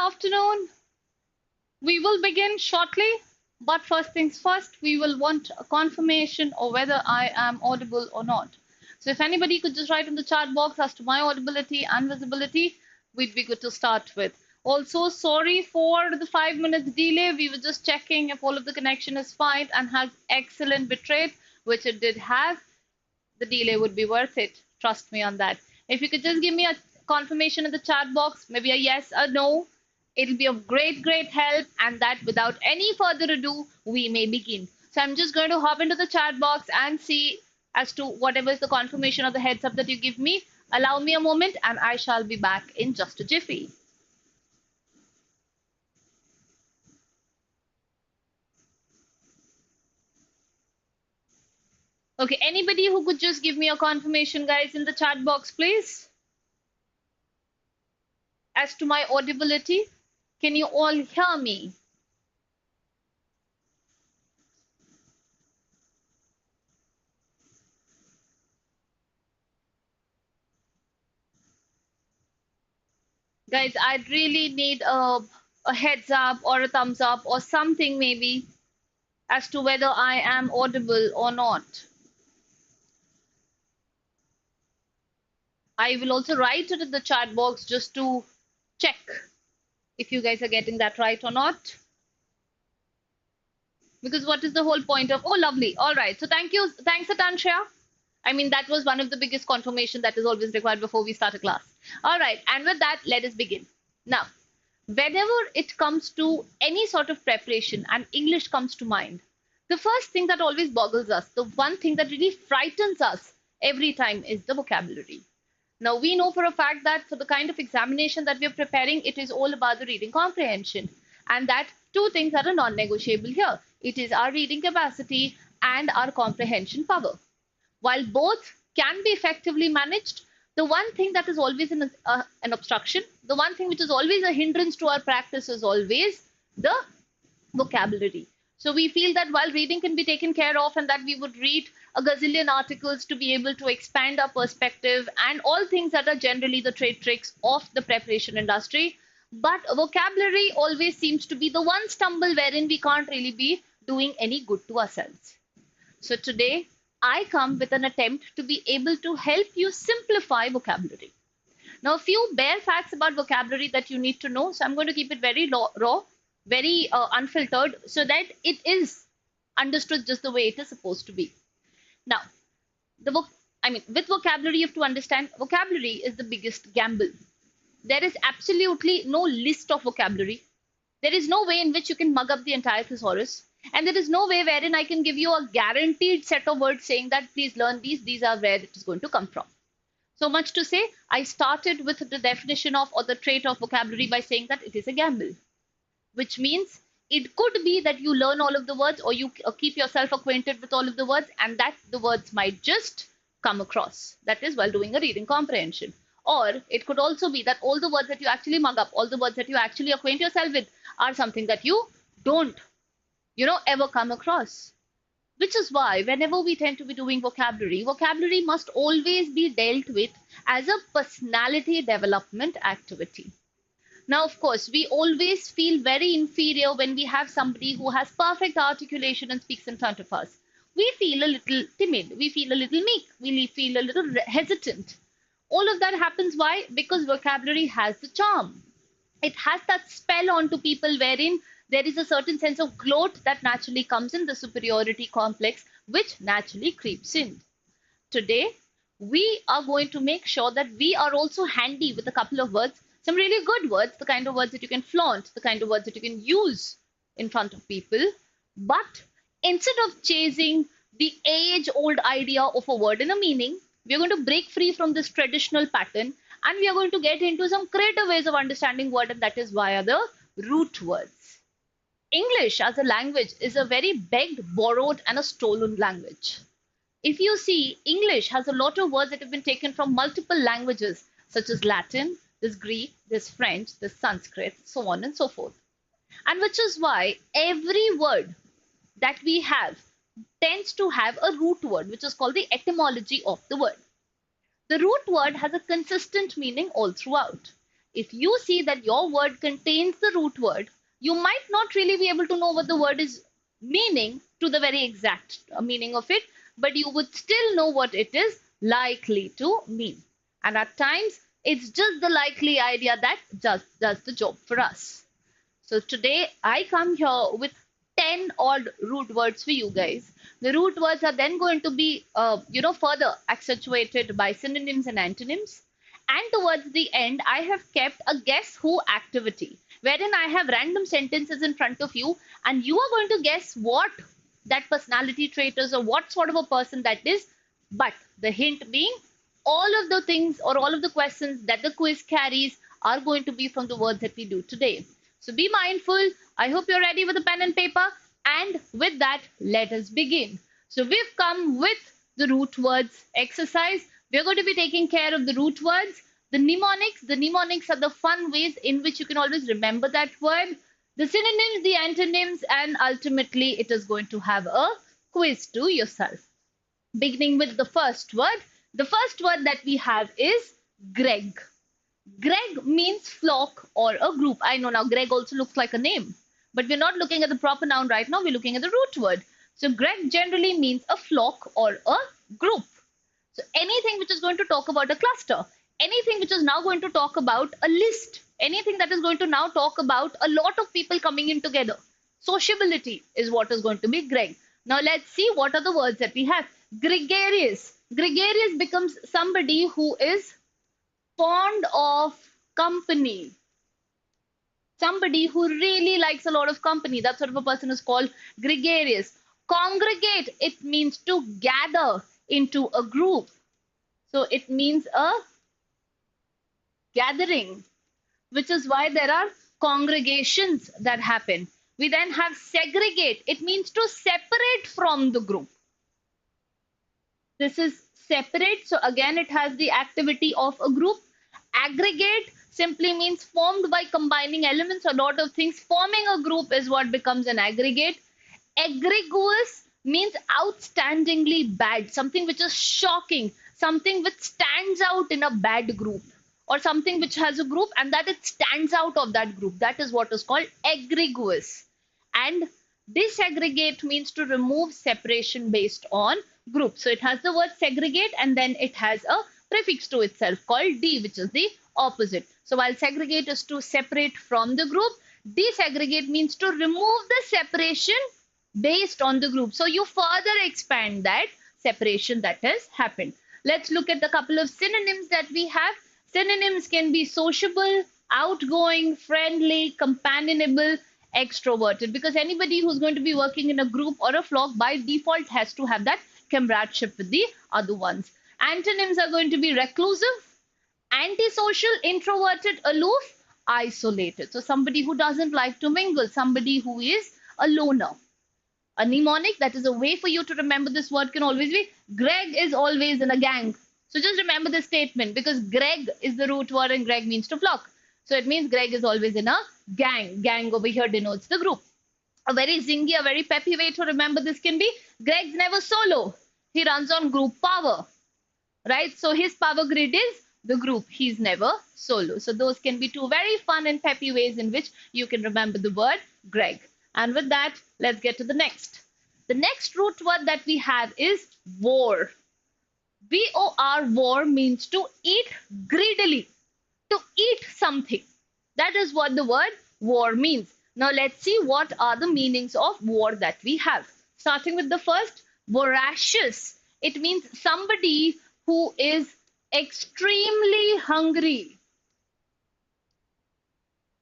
afternoon. We will begin shortly, but first things first, we will want a confirmation of whether I am audible or not. So if anybody could just write in the chat box as to my audibility and visibility, we'd be good to start with. Also, sorry for the 5 minutes delay. We were just checking if all of the connection is fine and has excellent bitrate, which it did have. The delay would be worth it. Trust me on that. If you could just give me a confirmation in the chat box, maybe a yes or no, it'll be of great help, and that without any further ado, we may begin. So I'm just going to hop into the chat box and see as to whatever is the confirmation or the heads up that you give me. Allow me a moment and I shall be back in just a jiffy. Okay, anybody who could just give me a confirmation, guys, in the chat box, please? As to my audibility, can you all hear me? Guys, I'd really need a heads up or a thumbs up or something maybe as to whether I am audible or not. I will also write it in the chat box just to check if you guys are getting that right or not. Because what is the whole point of, oh, lovely. All right. So thank you. Thanks, Atansha. I mean, that was one of the biggest confirmation that is always required before we start a class. All right. And with that, let us begin. Now, whenever it comes to any sort of preparation and English comes to mind, the first thing that always boggles us, the one thing that really frightens us every time is the vocabulary. Now, we know for a fact that for the kind of examination that we are preparing, it is all about the reading comprehension. And that two things are non-negotiable here. It is our reading capacity and our comprehension power. While both can be effectively managed, the one thing that is always an obstruction, the one thing which is always a hindrance to our practice is always the vocabulary. So we feel that while reading can be taken care of and that we would read a gazillion articles to be able to expand our perspective and all things that are generally the trade tricks of the preparation industry. But vocabulary always seems to be the one stumble wherein we can't really be doing any good to ourselves. So today, I come with an attempt to be able to help you simplify vocabulary. Now, a few bare facts about vocabulary that you need to know. So I'm going to keep it very raw, very unfiltered, so that it is understood just the way it is supposed to be. Now, with vocabulary, you have to understand vocabulary is the biggest gamble. There is absolutely no list of vocabulary. There is no way in which you can mug up the entire thesaurus. And there is no way wherein I can give you a guaranteed set of words saying that please learn these are where it is going to come from. So much to say, I started with the definition of or the trait of vocabulary by saying that it is a gamble, which means it could be that you learn all of the words or you keep yourself acquainted with all of the words and that the words might just come across. That is while doing a reading comprehension. Or it could also be that all the words that you actually mug up, all the words that you actually acquaint yourself with are something that you don't, ever come across. Which is why whenever we tend to be doing vocabulary, vocabulary must always be dealt with as a personality development activity. Now, of course, we always feel very inferior when we have somebody who has perfect articulation and speaks in front of us. We feel a little timid. We feel a little meek. We feel a little hesitant. All of that happens. Why? Because vocabulary has the charm. It has that spell onto people wherein there is a certain sense of gloat that naturally comes in, the superiority complex, which naturally creeps in. Today, we are going to make sure that we are also handy with a couple of words, some really good words, the kind of words that you can flaunt, the kind of words that you can use in front of people. But instead of chasing the age-old idea of a word and a meaning, we are going to break free from this traditional pattern and we are going to get into some creative ways of understanding word, and that is via the root words. English as a language is a very begged, borrowed and a stolen language. If you see, English has a lot of words that have been taken from multiple languages such as Latin, there's Greek, there's French, there's Sanskrit, so on and so forth. And which is why every word that we have tends to have a root word, which is called the etymology of the word. The root word has a consistent meaning all throughout. if you see that your word contains the root word, you might not really be able to know what the word is meaning to the very exact meaning of it, but you would still know what it is likely to mean. And at times, it's just the likely idea that just does the job for us. So today, I come here with 10 odd root words for you guys. The root words are then going to be, further accentuated by synonyms and antonyms. And towards the end, I have kept a guess who activity, wherein I have random sentences in front of you, and you are going to guess what that personality trait is or what sort of a person that is. But the hint being, all of the things or all of the questions that the quiz carries are going to be from the words that we do today. So be mindful. I hope you're ready with a pen and paper. And with that, let us begin. So we've come with the root words exercise. We're going to be taking care of the root words, the mnemonics. The mnemonics are the fun ways in which you can always remember that word, the synonyms, the antonyms, and ultimately it is going to have a quiz to yourself. Beginning with the first word. The first word that we have is Greg. Greg means flock or a group. I know now Greg also looks like a name, but we're not looking at the proper noun right now. We're looking at the root word. So Greg generally means a flock or a group. So anything which is going to talk about a cluster, anything which is now going to talk about a list, anything that is going to now talk about a lot of people coming in together. Sociability is what is going to be Greg. Now let's see what are the words that we have. Gregarious. Gregarious becomes somebody who is fond of company. Somebody who really likes a lot of company. That sort of a person is called gregarious. Congregate, it means to gather into a group. So it means a gathering, which is why there are congregations that happen. We then have segregate. It means to separate from the group. This is separate. So again, it has the activity of a group. Aggregate simply means formed by combining elements, a lot of things. Forming a group is what becomes an aggregate. Egregious means outstandingly bad, something which is shocking, something which stands out in a bad group, or something which has a group and that it stands out of that group. That is what is called egregious. And disaggregate means to remove separation based on group. So it has the word segregate and then it has a prefix to itself called D, which is the opposite. So while segregate is to separate from the group, disaggregate means to remove the separation based on the group. So you further expand that separation that has happened. Let's look at a couple of synonyms that we have. Synonyms can be sociable, outgoing, friendly, companionable, extroverted, because anybody who's going to be working in a group or a flock by default has to have that comradeship with the other ones. Antonyms are going to be reclusive, antisocial, introverted, aloof, isolated. So somebody who doesn't like to mingle, somebody who is a loner. A mnemonic, that is a way for you to remember this word, can always be Greg is always in a gang. So just remember this statement, because Greg is the root word and Greg means to flock. So it means Greg is always in a gang. Gang over here denotes the group. A very zingy, a very peppy way to remember this can be Greg's never solo. He runs on group power, right? So his power grid is the group. He's never solo. So those can be two very fun and peppy ways in which you can remember the word Greg. And with that, let's get to the next. The next root word that we have is war. V-O-R, war means to eat greedily, to eat something. That is what the word war means. Now let's see what are the meanings of war that we have. Starting with the first, voracious. It means somebody who is extremely hungry.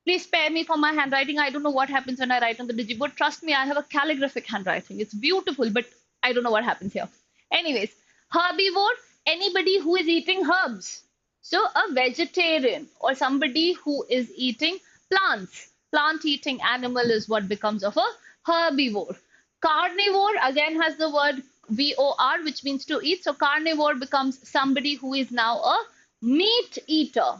Please spare me for my handwriting. I don't know what happens when I write on the digiboard. Trust me, I have a calligraphic handwriting. It's beautiful, but I don't know what happens here. Anyways, herbivore, anybody who is eating herbs. So a vegetarian or somebody who is eating plants. Plant-eating animal is what becomes of a herbivore. Carnivore again has the word V-O-R, which means to eat. So carnivore becomes somebody who is now a meat eater.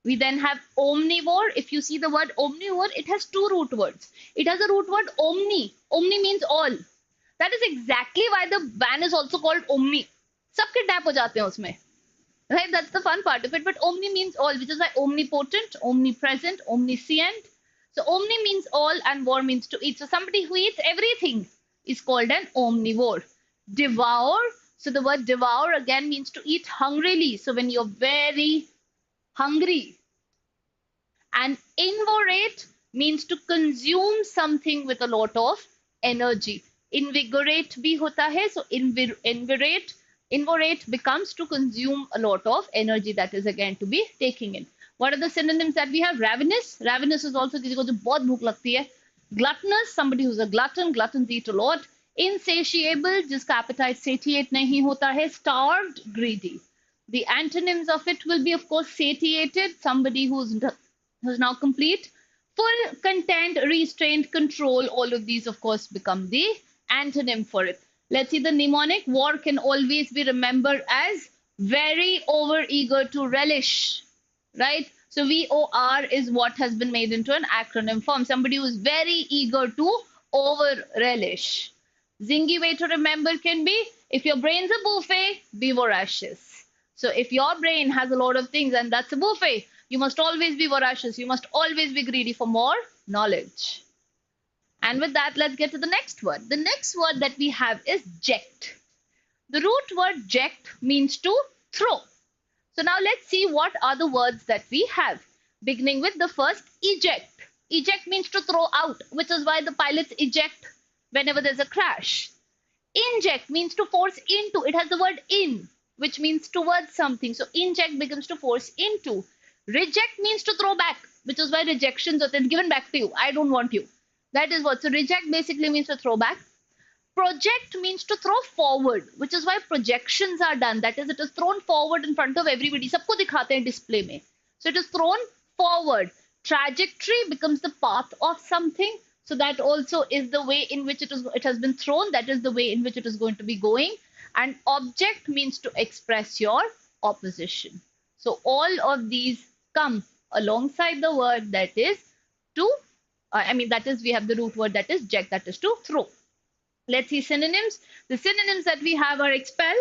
We then have omnivore. If you see the word omnivore, it has two root words. It has a root word omni. Omni means all. That is exactly why the van is also called omni. सब kidnap हो जाते हैं उसमें, Right? That's the fun part of it. But omni means all, which is why omnipotent, omnipresent, omniscient. So omni means all and vor means to eat. So somebody who eats everything is called an omnivore. Devour. So the word devour again means to eat hungrily. So when you're very hungry. And invorate means to consume something with a lot of energy. Invigorate bhi hota hai. So invorate becomes to consume a lot of energy, that is again to be taking in. What are the synonyms that we have? Ravenous. Ravenous is also किसी को जो बहुत भूख लगती है. Gluttonous, somebody who's a glutton. Gluttons eat a lot. Insatiable, जिसका appetite satiate नहीं होता है. Starved, greedy. The antonyms of it will be, of course, satiated, somebody who's now complete. Full, content, restrained, control. All of these, of course, become the antonym for it. Let's see the mnemonic. War can always be remembered as very over eager to relish, right? So VOR is what has been made into an acronym form. Somebody who is very eager to over relish. Zingy way to remember can be, if your brain's a buffet, be voracious. So if your brain has a lot of things and that's a buffet, you must always be voracious. You must always be greedy for more knowledge. And with that, let's get to the next word. The next word that we have is ject. The root word ject means to throw. So now let's see what are the words that we have. Beginning with the first, eject. Eject means to throw out, which is why the pilots eject whenever there's a crash. Inject means to force into. It has the word in, which means towards something. So inject becomes to force into. Reject means to throw back, which is why rejections are given back to you. I don't want you. That is what. So reject basically means to throw back. Project means to throw forward, which is why projections are done. That is, it is thrown forward in front of everybody. Sabko dikhate hain display mein. So it is thrown forward. Trajectory becomes the path of something. So that also is the way in which it has been thrown. That is the way in which it is going to be going. And object means to express your opposition. So all of these come alongside the word that is to, that is, we have the root word that is ject, that is to throw. Let's see synonyms. The synonyms that we have are expel,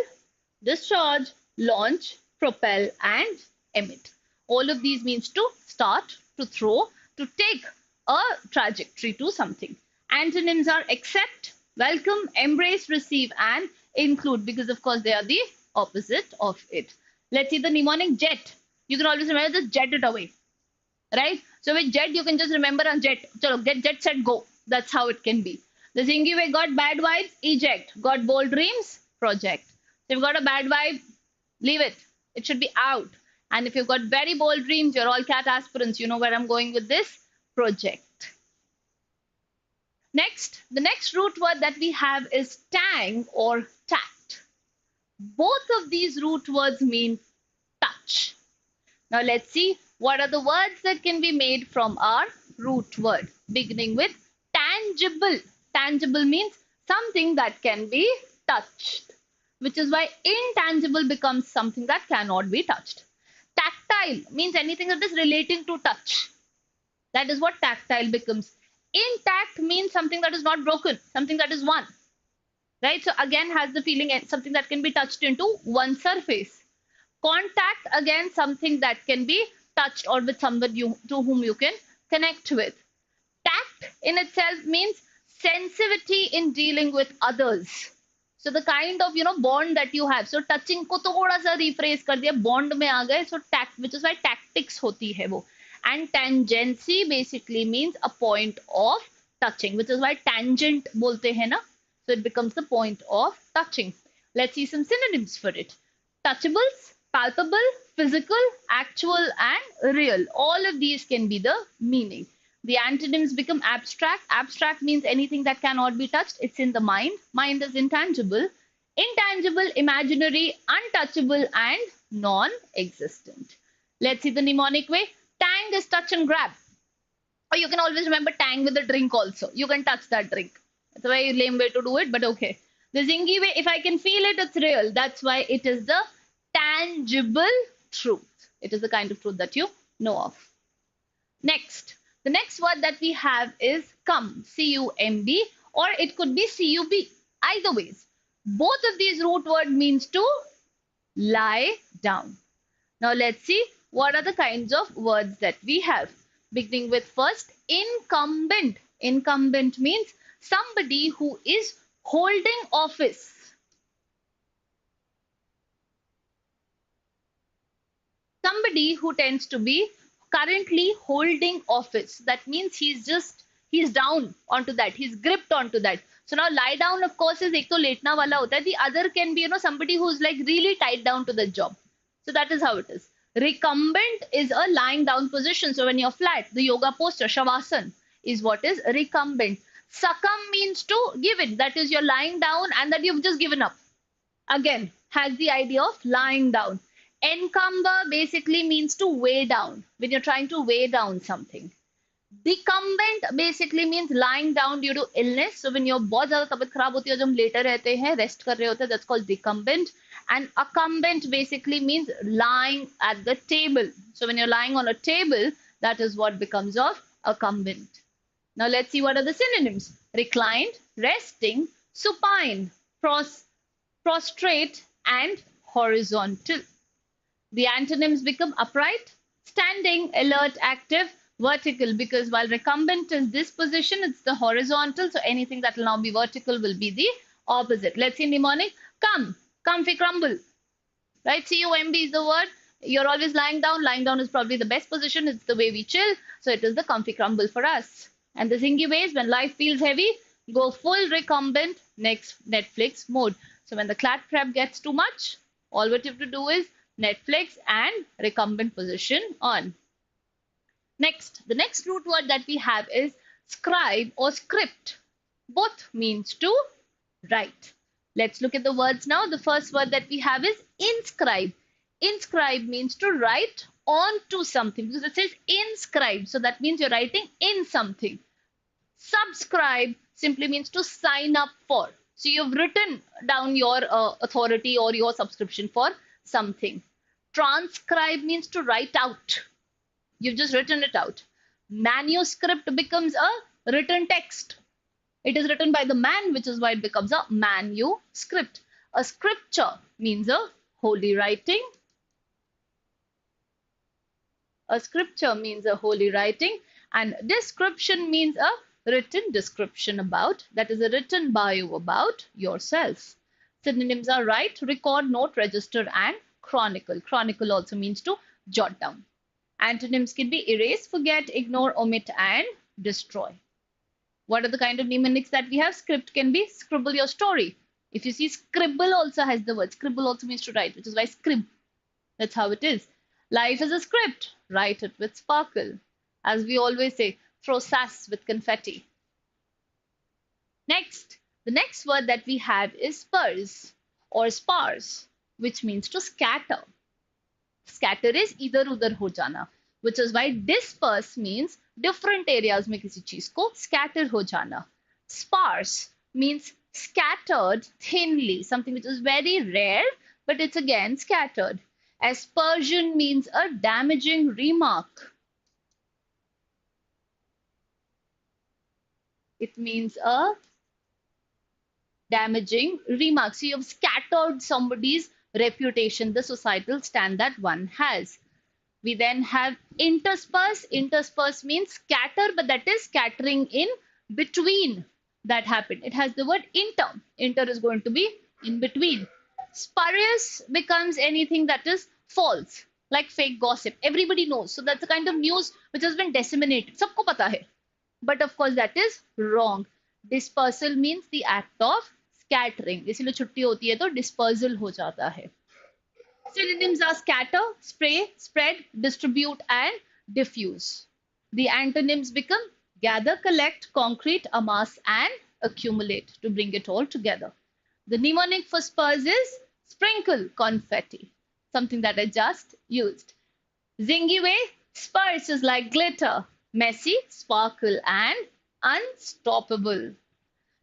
discharge, launch, propel, and emit. All of these means to start, to throw, to take a trajectory to something. Antonyms are accept, welcome, embrace, receive, and include, because of course they are the opposite of it. Let's see the mnemonic jet. You can always remember this, jet it away, right? So with jet, you can just remember a jet. Chalo, get jet, set, go. That's how it can be. The zingy way, got bad vibes, eject. Got bold dreams, project. So if you've got a bad vibe, leave it. It should be out. And if you've got very bold dreams, you're all cat aspirants. You know where I'm going with this, project. Next, the next root word that we have is tang or tact. Both of these root words mean touch. Now let's see what are the words that can be made from our root word, beginning with tangible. Tangible means something that can be touched, which is why intangible becomes something that cannot be touched. Tactile means anything that is relating to touch. That is what tactile becomes. Intact means something that is not broken, something that is one. Right? So again has the feeling something that can be touched into one surface. Contact, again, something that can be touched or with somebody to whom you can connect with. Tact in itself means sensitivity in dealing with others. So the kind of, bond that you have. So touching ko thoda sa rephrase kar diya, bond mein aa gaye. So tact, which is why tactics hoti hai wo. And tangency basically means a point of touching, which is why tangent bolte hai na. So it becomes the point of touching. Let's see some synonyms for it. Touchables, palpable, physical, actual, and real. All of these can be the meaning. The antonyms become abstract. Abstract means anything that cannot be touched. It's in the mind. Mind is intangible. Intangible, imaginary, untouchable, and non-existent. Let's see the mnemonic way. Tang is touch and grab. Or you can always remember tang with a drink also. You can touch that drink. It's a very lame way to do it, but okay. The zingy way, if I can feel it, it's real. That's why it is the tangible truth. It is the kind of truth that you know of. Next. The next word that we have is cum, C-U-M-B, or it could be C-U-B. Either ways. Both of these root word means to lie down. Now let's see what are the kinds of words that we have. Beginning with first, incumbent. Incumbent means somebody who is holding office. Somebody who tends to be currently holding office. That means he's down onto that. He's gripped onto that. So now lie down, of course, is ek to letna wala hota hai. The other can be, somebody who's like really tied down to the job. So that is how it is. Recumbent is a lying down position. So when you're flat, the yoga posture, shavasana, is what is recumbent. Succumb means to give in. That is, you're lying down and that you've just given up. Again, has the idea of lying down. Encumber basically means to weigh down, when you're trying to weigh down something. Decumbent basically means lying down due to illness. So when you're बहुत ज़्यादा तबीयत खराब होती है, जब हम लेटे रहते हैं, rest कर रहे होते हैं, that's called decumbent. And accumbent basically means lying at the table. So when you're lying on a table, that is what becomes of accumbent. Now let's see what are the synonyms. Reclined, resting, supine, prostrate, and horizontal. The antonyms become upright, standing, alert, active, vertical, because while recumbent is this position, it's the horizontal. So anything that will now be vertical will be the opposite. Let's see mnemonic. Come, comfy, crumble. Right? CUMB is the word. You're always lying down. Lying down is probably the best position. It's the way we chill. So it is the comfy crumble for us. And the zingy ways, when life feels heavy, go full recumbent, next Netflix mode. So when the clat crab gets too much, all what you have to do is Netflix and recumbent position on. Next, the next root word that we have is scribe or script. Both means to write. Let's look at the words now. The first word that we have is inscribe. Inscribe means to write onto something, because it says inscribe. So that means you're writing in something. Subscribe simply means to sign up for. So you've written down your authority or your subscription for something. Transcribe means to write out. You've just written it out. Manuscript becomes a written text. It is written by the man, which is why it becomes a manuscript. A scripture means a holy writing. A scripture means a holy writing. And description means a written description about, that is a written bio about yourself. Synonyms are write, record, note, register, and chronicle. Chronicle also means to jot down. Antonyms can be erase, forget, ignore, omit, and destroy. What are the kind of mnemonics that we have? Script can be scribble your story. If you see, scribble also has the word. Scribble also means to write, which is why scrib. That's how it is. Life is a script. Write it with sparkle. As we always say, throw sass with confetti. Next, the next word that we have is spurs or sparse, which means to scatter. Scatter is idhar udhar ho jana, which is why disperse means different areas mein kisi cheez ko scatter ho jana. Sparse means scattered thinly, something which is very rare, but it's again scattered. Aspersion means a damaging remark. It means a damaging remark. So you have scattered somebody's reputation, the societal stand that one has. We then have intersperse. Intersperse means scatter, but that is scattering in between that happened. It has the word inter. Inter is going to be in between. Spurious becomes anything that is false, like fake gossip. Everybody knows. So that's the kind of news which has been disseminated. Sabko pata hai. But of course that is wrong. Dispersal means the act of scattering. इसीलिए छुट्टी होती है तो dispersal हो जाता है. Synonyms are scatter, spray, spread, distribute, and diffuse. The antonyms become gather, collect, concrete, amass, and accumulate to bring it all together. The mnemonic for spurs is sprinkle confetti, something that I just used. Zingy way, spurs is like glitter, messy, sparkle, and unstoppable.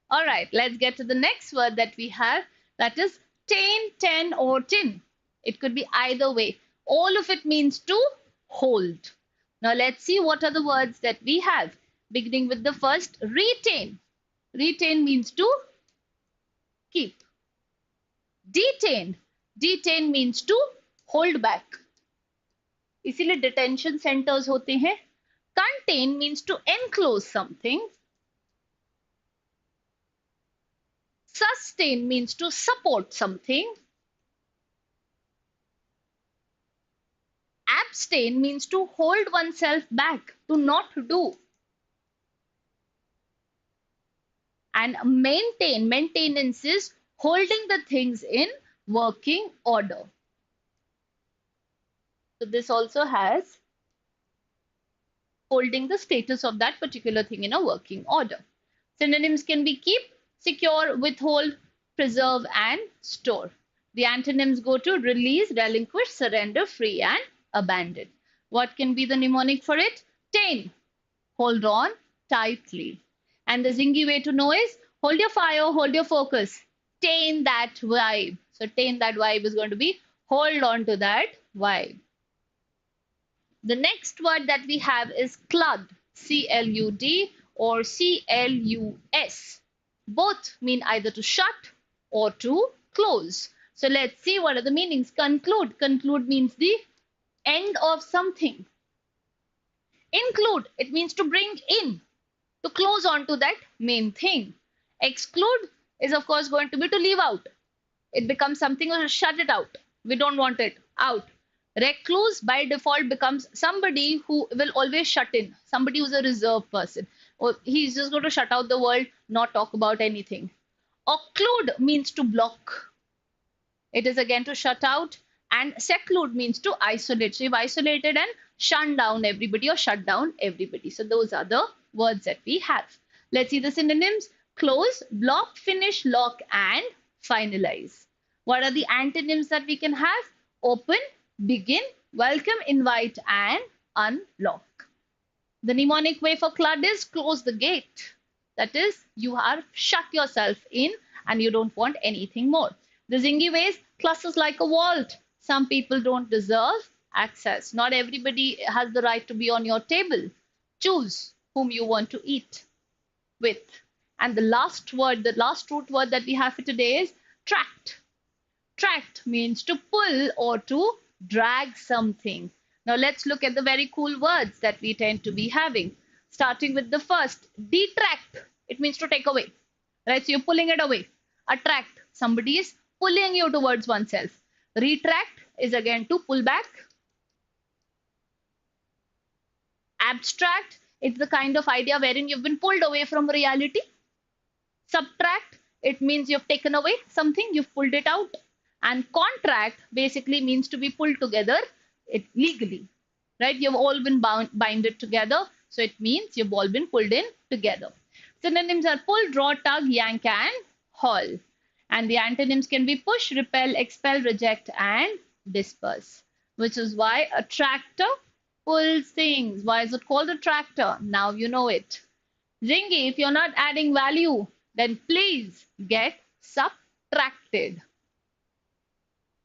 All right, let's get to the next word that we have. That is tain, ten, or tin. It could be either way. All of it means to hold. Now let's see what are the words that we have. Beginning with the first, retain. Retain means to keep. Detain. Detain means to hold back. इसीलिए detention centers होते हैं. Contain means to enclose something. Sustain means to support something. Abstain means to hold oneself back, to not do. And maintain, maintenance is holding the things in working order. So this also has holding the status of that particular thing in a working order. Synonyms can be keep, secure, withhold, preserve, and store. The antonyms go to release, relinquish, surrender, free, and abandon. What can be the mnemonic for it? Tain, hold on tightly. And the zingy way to know is hold your fire, hold your focus. Tain that vibe. So tain that vibe is going to be hold on to that vibe. The next word that we have is clud, C-L-U-D or C-L-U-S. Both mean either to shut or to close. So let's see what are the meanings. Conclude. Conclude means the end of something. Include, it means to bring in, to close on to that main thing. Exclude is of course going to be to leave out. It becomes something or shut it out. We don't want it out. Recluse by default becomes somebody who will always shut in, somebody who's a reserved person. Or he's just going to shut out the world, not talk about anything. Occlude means to block. It is again to shut out. And seclude means to isolate. So you've isolated and shut down everybody or shut down everybody. So those are the words that we have. Let's see the synonyms. Close, block, finish, lock, and finalize. What are the antonyms that we can have? Open, begin, welcome, invite, and unlock. The mnemonic way for clud is close the gate. That is, you have shut yourself in and you don't want anything more. The zingy way is clusters like a vault. Some people don't deserve access. Not everybody has the right to be on your table. Choose whom you want to eat with. And the last word, the last root word that we have for today is tract. Tract means to pull or to drag something. Now let's look at the very cool words that we tend to be having. Starting with the first, detract. It means to take away. Right? So you're pulling it away. Attract. Somebody is pulling you towards oneself. Retract is again to pull back. Abstract, it's the kind of idea wherein you've been pulled away from reality. Subtract, it means you've taken away something, you've pulled it out. And contract basically means to be pulled together legally. Right? You've all been binded together. So it means you've all been pulled in together. Synonyms are pull, draw, tug, yank, and haul. And the antonyms can be push, repel, expel, reject, and disperse. Which is why a tractor pulls things. Why is it called a tractor? Now you know it. Zingy, if you're not adding value, then please get subtracted.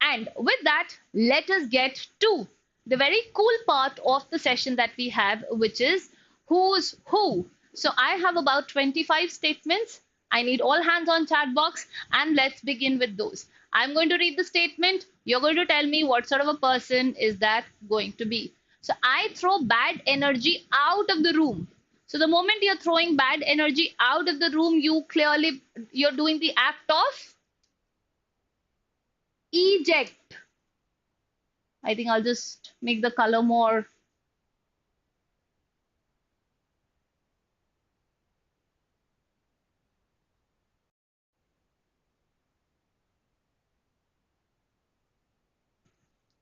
And with that, let us get to the very cool part of the session that we have, which is who's who. So I have about 25 statements. I need all hands on chat box, and let's begin with those. I'm going to read the statement. You're going to tell me what sort of a person is that going to be. So I throw bad energy out of the room. So the moment you're throwing bad energy out of the room, you're doing the act of eject. I think I'll just make the color more.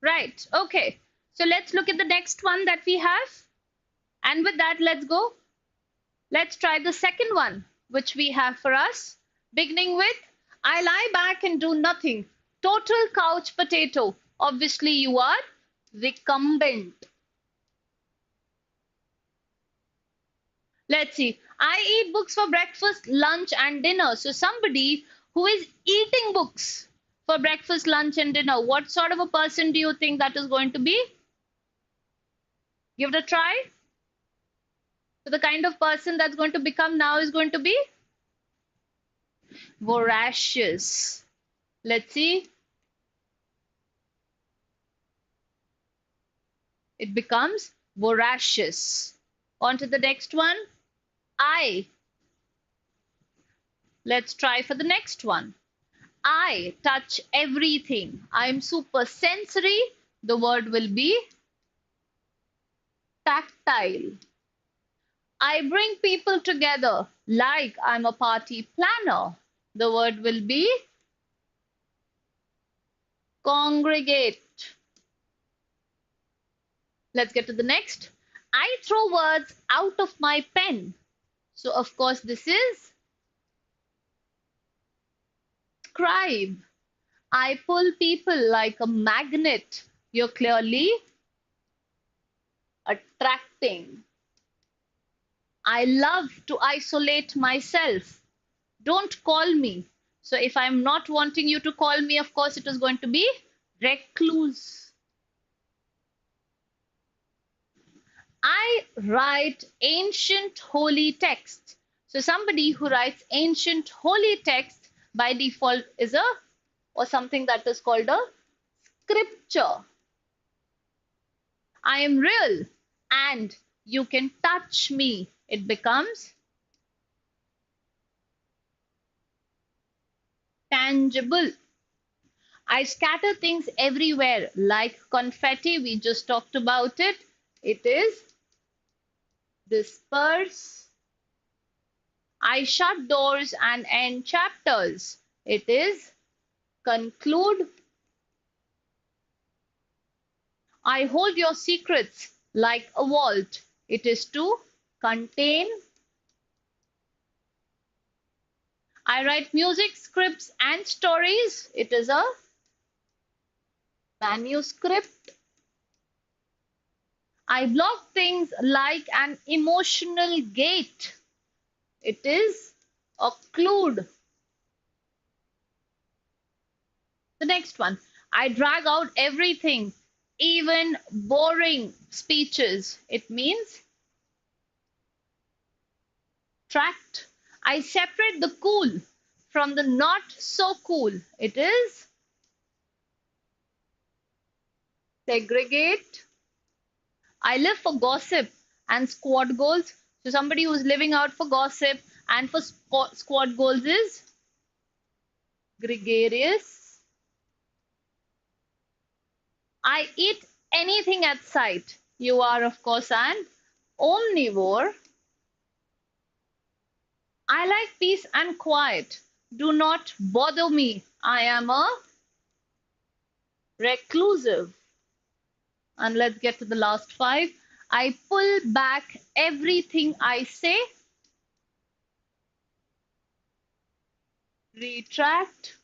Right. Okay. So let's look at the next one that we have. And with that, let's go. Let's try the second one, which we have for us. Beginning with, I lie back and do nothing. Total couch potato. Obviously, you are recumbent. Let's see. I eat books for breakfast, lunch, and dinner. So somebody who is eating books for breakfast, lunch, and dinner. What sort of a person do you think that is going to be? Give it a try. So the kind of person that's going to become now is going to be voracious. Let's see. it becomes voracious. On to the next one. I. Let's try for the next one. I touch everything. I'm super sensory. The word will be tactile. I bring people together like I'm a party planner. The word will be congregate. Let's get to the next. I throw words out of my pen. So, of course, this is scribe. I pull people like a magnet. You're clearly attracting. I love to isolate myself. Don't call me. So if I'm not wanting you to call me, of course, it is going to be recluse. I write ancient holy text. So somebody who writes ancient holy text by default is a or something that is called a scripture. I am real and you can touch me. It becomes tangible. I scatter things everywhere like confetti. We just talked about it. It is disperse. I shut doors and end chapters. It is conclude. I hold your secrets like a vault. It is to contain. I write music, scripts, and stories. It is a manuscript. I block things like an emotional gate. It is occlude. The next one. I drag out everything, even boring speeches. It means tract. I separate the cool from the not so cool. It is segregate. I live for gossip and squad goals. So somebody who's living out for gossip and for squad goals is gregarious. I eat anything at sight. You are, of course, an omnivore. I like peace and quiet. Do not bother me. I am a reclusive. And let's get to the last 5. I pull back everything I say. Retract.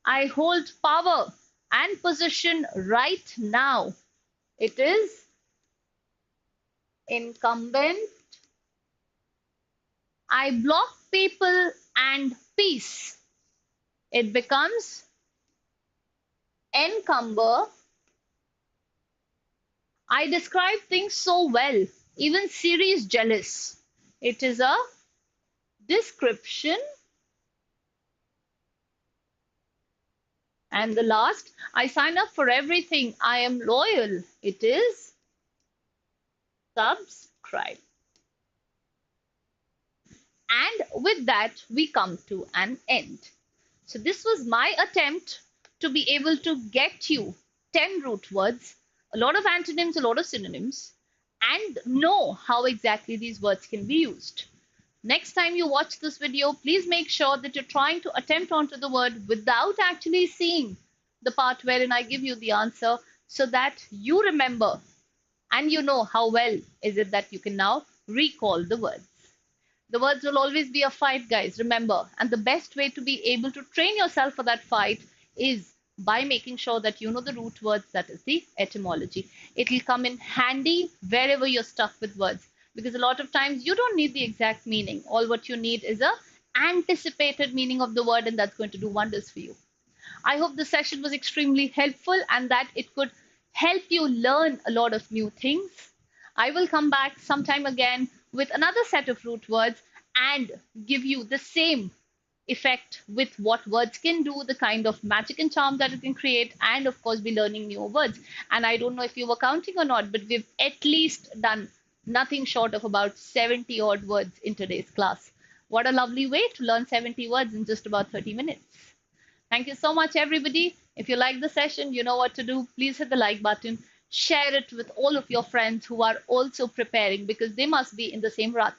I hold power and position right now. It is incumbent. I block people and peace. It becomes encumber. I describe things so well, even Siri is jealous. It is a description. And the last, I sign up for everything. I am loyal. It is subscribe. And with that, we come to an end. So this was my attempt to be able to get you 10 root words, a lot of antonyms, a lot of synonyms, and know how exactly these words can be used. Next time you watch this video, please make sure that you're trying to attempt onto the word without actually seeing the part wherein I give you the answer, so that you remember and you know how well is it that you can now recall the words. The words will always be a fight, guys, remember. And the best way to be able to train yourself for that fight is by making sure that you know the root words, that is the etymology. It will come in handy wherever you're stuck with words, because a lot of times you don't need the exact meaning. All what you need is a anticipated meaning of the word, and that's going to do wonders for you. I hope the session was extremely helpful and that it could help you learn a lot of new things. I will come back sometime again with another set of root words and give you the same effect with what words can do, the kind of magic and charm that it can create, and of course, be learning new words. And I don't know if you were counting or not, but we've at least done nothing short of about 70 odd words in today's class. What a lovely way to learn 70 words in just about 30 minutes. Thank you so much, everybody. If you like the session, you know what to do. Please hit the like button. Share it with all of your friends who are also preparing, because they must be in the same rut.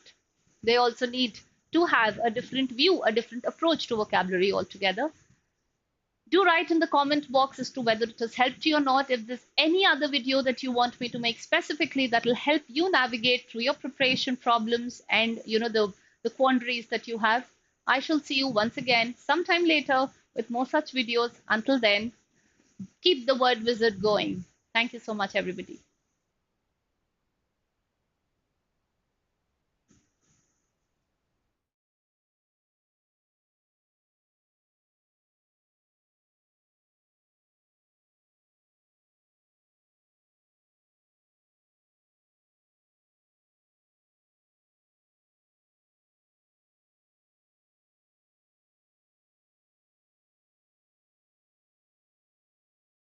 They also need to have a different view, a different approach to vocabulary altogether. Do write in the comment box as to whether it has helped you or not. If there's any other video that you want me to make specifically that will help you navigate through your preparation problems and the quandaries that you have, I shall see you once again sometime later with more such videos. Until then, keep the word wizard going. Thank you so much, everybody.